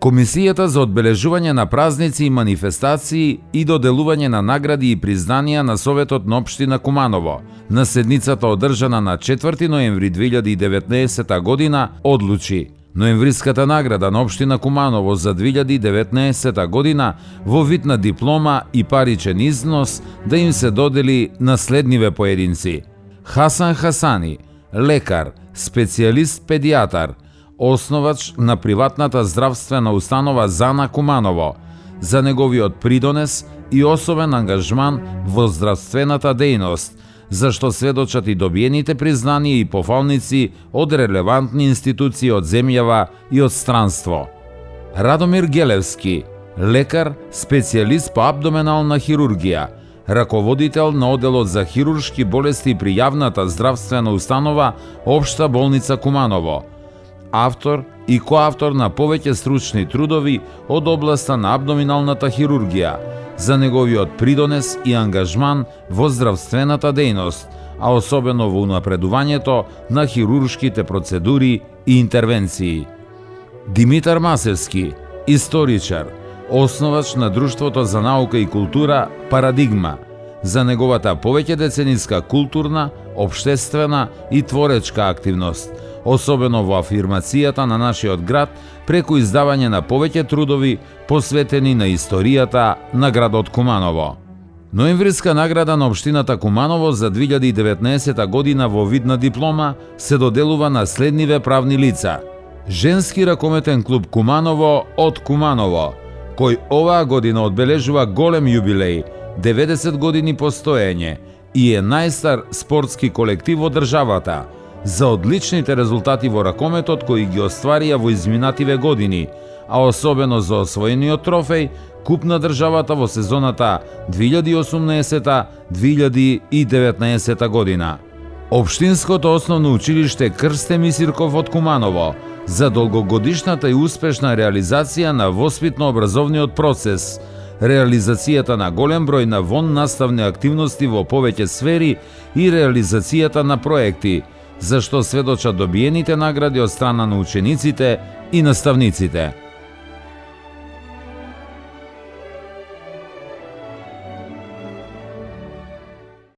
Комисијата за одбележување на празници и манифестации и доделување на награди и признанија на Советот на општина Куманово на седницата одржана на 4 ноември 2019 година одлучи ноемвриската награда на општина Куманово за 2019 година во вид на диплома и паричен износ да им се додели на следниве поединци: Хасан Хасани, лекар, специјалист педијатар, основач на приватната здравствена установа Зана Куманово, за неговиот придонес и особен ангажман во здравствената дејност, за што сведочат и добиените признанија и пофалници од релевантни институции од земјава и од странство. Радомир Гелевски, лекар, специјалист по абдоменална хирургија, раководител на оделот за хируршки болести при јавната здравствена установа Општа болница Куманово, автор и коавтор на повеќе стручни трудови од областа на абдоминалната хирургија, за неговиот придонес и ангажман во здравствената дејност, а особено во унапредувањето на хируршките процедури и интервенции. Димитар Масевски, историчар, основач на Друштвото за наука и култура Парадигма, за неговата повеќедецениска културна, општествена и творечка активност, особено во афирмацијата на нашиот град преку издавање на повеќе трудови посветени на историјата на градот Куманово. Ноемвриска награда на општината Куманово за 2019 година во вид на диплома се доделува на следниве правни лица: Женски ракометен клуб Куманово од Куманово, кој оваа година одбележува голем јубилеј, 90 години постоење и е најстар спортски колектив во државата, за одличните резултати во ракометот кои ги остварија во изминативе години, а особено за освоениот трофеј Куп на државата во сезоната 2018-2019 година. Општинското основно училиште Крсте Мисирков од Куманово за долгогодишната и успешна реализација на воспитно-образовниот процес, реализацијата на голем број на вон-наставни активности во повеќе сфери и реализацијата на проекти, за што сведочат добиените награди од страна на учениците и наставниците.